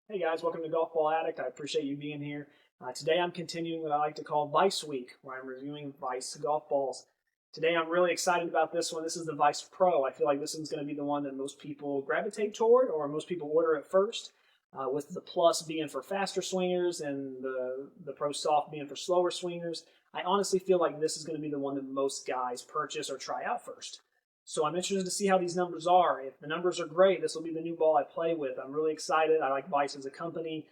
Hey guys, welcome to Golf Ball Addict. I appreciate you being here. Today I'm continuing what I like to call Vice Week, where I'm reviewing Vice golf balls. Today I'm really excited about this one. This is the Vice Pro. I feel like this one's going to be the one that most people gravitate toward, or most people order at first, with the Plus being for faster swingers and the Pro Soft being for slower swingers. I honestly feel like this is going to be the one that most guys purchase or try out first. So I'm interested to see how these numbers are. If the numbers are great, this will be the new ball I play with. I'm really excited. I like Vice as a company.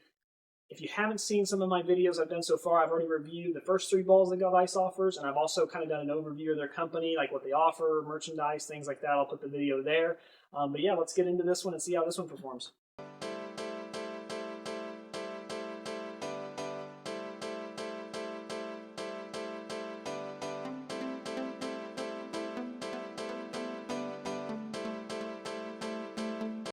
If you haven't seen some of my videos I've done so far, I've already reviewed the first three balls that Vice offers, and I've also kind of done an overview of their company, like what they offer, merchandise, things like that. I'll put the video there. But yeah, let's get into this one and see how this one performs.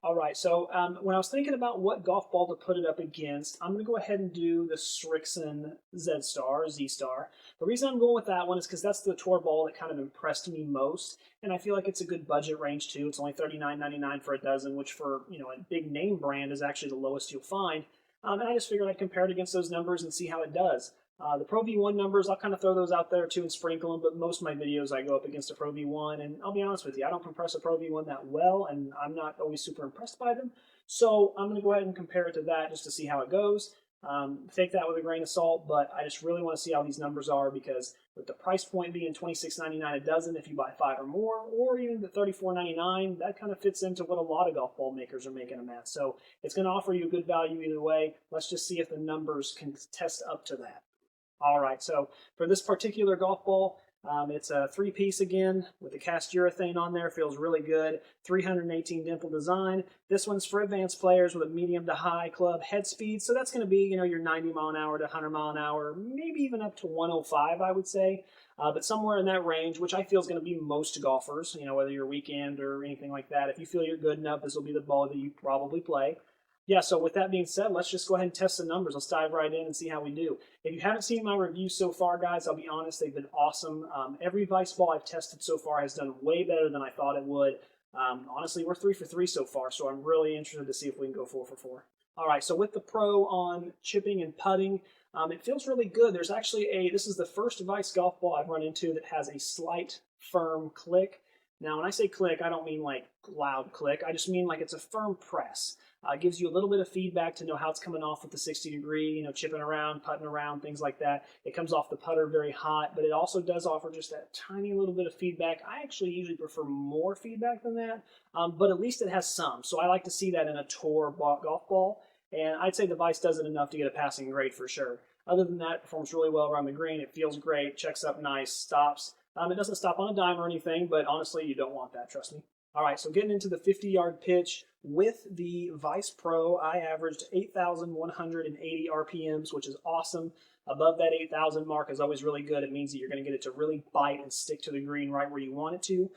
All right, so when I was thinking about what golf ball to put it up against, I'm going to go ahead and do the Srixon Z-Star, Z-Star. The reason I'm going with that one is because that's the tour ball that kind of impressed me most, and I feel like it's a good budget range too. It's only $39.99 for a dozen, which for a big name brand is actually the lowest you'll find. And I just figured I'd compare it against those numbers and see how it does. The Pro V1 numbers, I'll kind of throw those out there too and sprinkle them, but most of my videos I go up against a Pro V1, and I'll be honest with you, I don't compress a Pro V1 that well, and I'm not always super impressed by them. So I'm going to go ahead and compare it to that just to see how it goes. Take that with a grain of salt, but I just really want to see how these numbers are because with the price point being $26.99 a dozen if you buy 5 or more, or even the $34.99, that kind of fits into what a lot of golf ball makers are making them at. So it's going to offer you a good value either way. Let's just see if the numbers can test up to that. All right, so for this particular golf ball, it's a three-piece again with the cast urethane on there. Feels really good. 318 dimple design. This one's for advanced players with a medium to high club head speed. So that's going to be, your 90 mile an hour to 100 mile an hour, maybe even up to 105, I would say. But somewhere in that range, which I feel is going to be most golfers, whether you're weekend or anything like that. If you feel you're good enough, this will be the ball that you probably play. Yeah, so with that being said, let's just go ahead and test the numbers. Let's dive right in and see how we do. If you haven't seen my reviews so far, guys, I'll be honest, they've been awesome. Every Vice ball I've tested so far has done way better than I thought it would. Honestly, we're 3 for 3 so far, so I'm really interested to see if we can go 4 for 4. All right, so with the Pro on chipping and putting, it feels really good. There's actually this is the first Vice golf ball I've run into that has a slight firm click. Now, when I say click, I don't mean like loud click. I just mean like it's a firm press. It gives you a little bit of feedback to know how it's coming off with the 60 degree, chipping around, putting around, things like that. It comes off the putter very hot, but it also does offer just that tiny little bit of feedback. I actually usually prefer more feedback than that, but at least it has some. So I like to see that in a tour golf ball, and I'd say the Vice does it enough to get a passing grade for sure. Other than that, it performs really well around the green. It feels great, checks up nice, stops. It doesn't stop on a dime or anything, but honestly, you don't want that, trust me. All right, so getting into the 50-yard pitch with the Vice Pro, I averaged 8,180 RPMs, which is awesome. Above that 8,000 mark is always really good. It means that you're going to get it to really bite and stick to the green right where you want it to.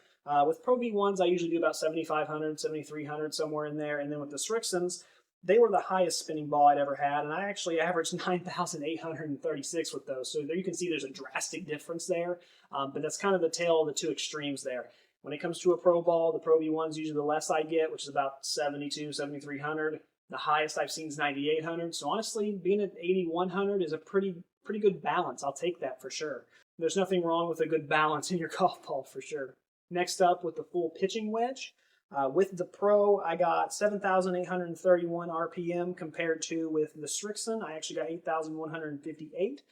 With Pro V1s, I usually do about 7,500, 7,300, somewhere in there. And then with the Srixons, they were the highest spinning ball I'd ever had, and I actually averaged 9,836 with those. So there you can see there's a drastic difference there, but that's kind of the tale of the two extremes there. When it comes to a Pro ball, the Pro V1 is usually the less I get, which is about 72, 7,300. The highest I've seen is 9,800. So honestly, being at 8,100 is a pretty good balance. I'll take that for sure. There's nothing wrong with a good balance in your golf ball for sure. Next up with the full pitching wedge. With the Pro, I got 7,831 RPM compared to with the Srixon. I actually got 8,158.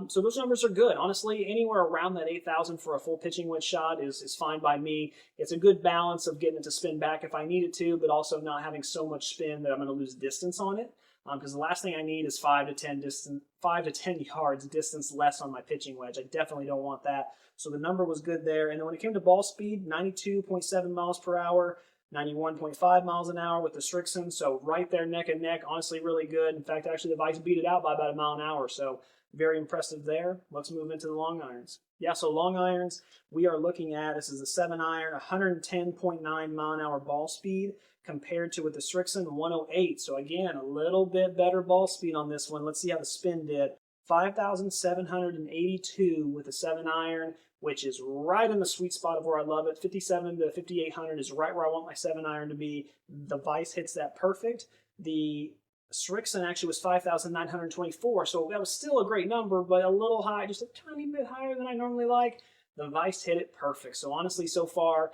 So those numbers are good. Honestly, anywhere around that 8,000 for a full pitching wedge shot is fine by me. It's a good balance of getting it to spin back if I need it to, but also not having so much spin that I'm going to lose distance on it. Because the last thing I need is 5 to 10 yards distance less on my pitching wedge. I definitely don't want that. So the number was good there. And then when it came to ball speed, 92.7 miles per hour, 91.5 miles an hour with the Srixon. So right there, neck and neck. Honestly, really good. In fact, actually, the Vice beat it out by about a mile an hour. So very impressive there. Let's move into the long irons. Yeah, so long irons, we are looking at, this is a 7 iron, 110.9 mile an hour ball speed compared to with the Srixon 108. So again, a little bit better ball speed on this one. Let's see how the spin did. 5,782 with a 7 iron, which is right in the sweet spot of where I love it. 57 to 5,800 is right where I want my 7 iron to be. The Vice hits that perfect. The Srixon actually was 5,924, so that was still a great number, but a little high, just a tiny bit higher than I normally like. The Vice hit it perfect. So honestly, so far,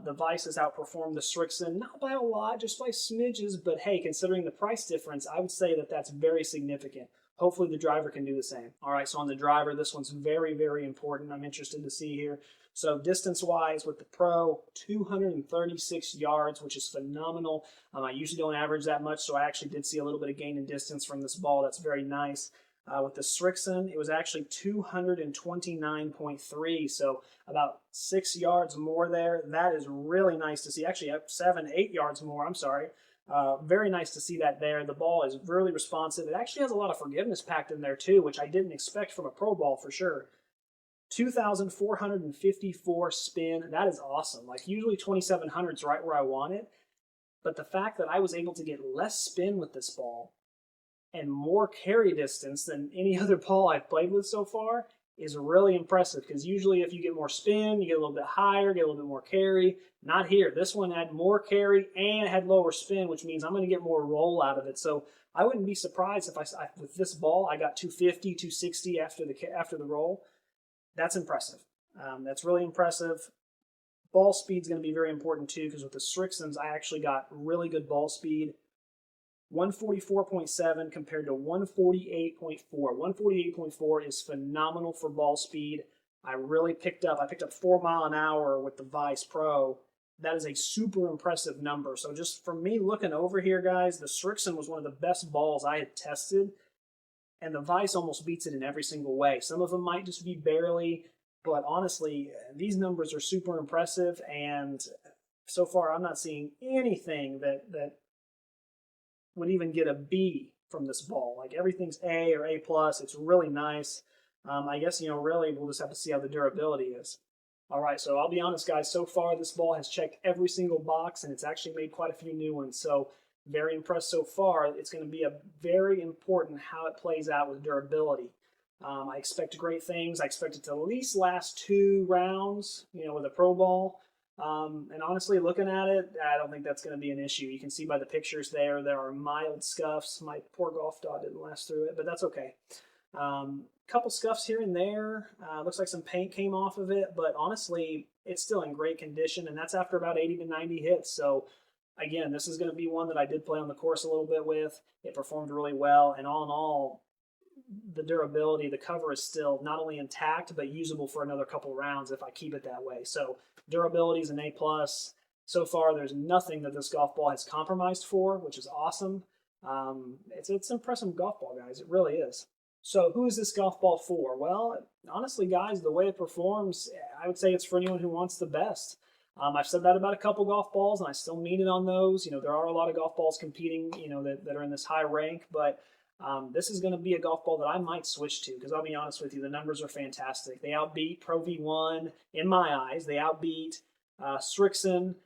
the Vice has outperformed the Srixon, not by a lot, just by smidges, but hey, considering the price difference, I would say that that's very significant. Hopefully the driver can do the same. All right, so on the driver, this one's very, very important. I'm interested to see here. So distance-wise with the Pro, 236 yards, which is phenomenal. I usually don't average that much, so I actually did see a little bit of gain in distance from this ball. That's very nice. With the Srixon, it was actually 229.3, so about 6 yards more there. That is really nice to see. Actually, up 7, 8 yards more, I'm sorry. Very nice to see that there. The ball is really responsive. It actually has a lot of forgiveness packed in there too, which I didn't expect from a pro ball for sure. 2,454 spin. That is awesome. Like usually 2,700 is right where I want it. But the fact that I was able to get less spin with this ball and more carry distance than any other ball I've played with so far is really impressive, because usually if you get more spin, you get a little bit higher, get a little bit more carry. Not here. This one had more carry and had lower spin, which means I'm going to get more roll out of it. So I wouldn't be surprised if with this ball I got 250, 260 after the roll. That's impressive. That's really impressive. Ball speed is going to be very important too, because with the Srixons I actually got really good ball speed. 144.7 compared to 148.4. 148.4 is phenomenal for ball speed. I picked up 4 mile an hour with the Vice Pro. That is a super impressive number. So just from me looking over here, guys, the Srixon was one of the best balls I had tested, and the Vice almost beats it in every single way. Some of them might just be barely, but honestly, these numbers are super impressive, and so far I'm not seeing anything that would even get a B from this ball. Like everything's A or A plus. It's really nice. I guess, really we'll just have to see how the durability is. All right, so I'll be honest, guys. So far, this ball has checked every single box, and it's actually made quite a few new ones. So very impressed so far. It's going to be a very important how it plays out with durability. I expect great things. I expect it to at least last 2 rounds, with a pro ball. And honestly, looking at it, I don't think that's going to be an issue. You can see by the pictures there are mild scuffs. My poor golf dog didn't last through it, but that's okay. Couple scuffs here and there. Looks like some paint came off of it, but honestly, it's still in great condition, and that's after about 80 to 90 hits. So again, this is going to be one that I did play on the course a little bit with. It performed really well, and all in all, the durability, the cover is still not only intact, but usable for another couple rounds if I keep it that way. So durability is an A+. So far, there's nothing that this golf ball has compromised for, which is awesome. It's an impressive golf ball, guys. It really is. So who is this golf ball for? Well, honestly, guys, the way it performs, I would say it's for anyone who wants the best. I've said that about a couple golf balls, and I still mean it on those. There are a lot of golf balls competing, that are in this high rank, but this is going to be a golf ball that I might switch to, because I'll be honest with you, the numbers are fantastic. They outbeat Pro V1 in my eyes. They outbeat Srixon,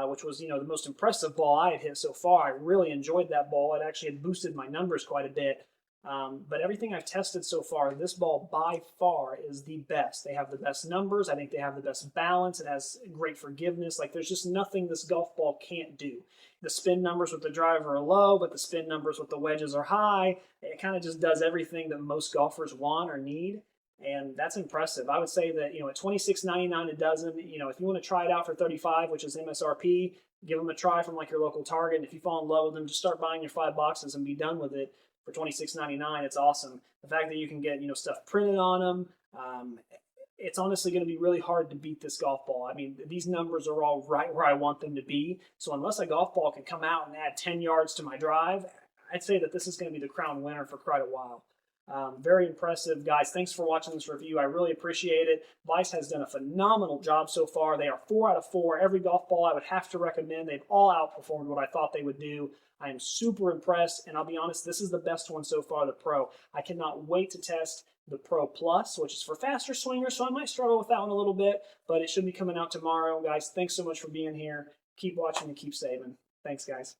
which was the most impressive ball I had hit so far. I really enjoyed that ball. It actually had boosted my numbers quite a bit. But everything I've tested so far, this ball by far is the best. They have the best numbers. I think they have the best balance. It has great forgiveness. Like there's just nothing this golf ball can't do. The spin numbers with the driver are low, but the spin numbers with the wedges are high. It kind of just does everything that most golfers want or need. And that's impressive. I would say that, at $26.99 a dozen, if you want to try it out for $35, which is MSRP, give them a try from like your local Target. And if you fall in love with them, just start buying your 5 boxes and be done with it. For $26.99, it's awesome. The fact that you can get stuff printed on them, it's honestly going to be really hard to beat this golf ball. I mean, these numbers are all right where I want them to be. So unless a golf ball can come out and add 10 yards to my drive, I'd say that this is going to be the crown winner for quite a while. Very impressive, guys. Thanks for watching this review. I really appreciate it. Vice has done a phenomenal job so far. They are 4 out of 4. Every golf ball I would have to recommend. They've all outperformed what I thought they would do. I am super impressed, and I'll be honest, this is the best one so far, the Pro. I cannot wait to test the Pro Plus, which is for faster swingers, so I might struggle with that one a little bit, but it should be coming out tomorrow. Guys, thanks so much for being here. Keep watching and keep saving. Thanks, guys.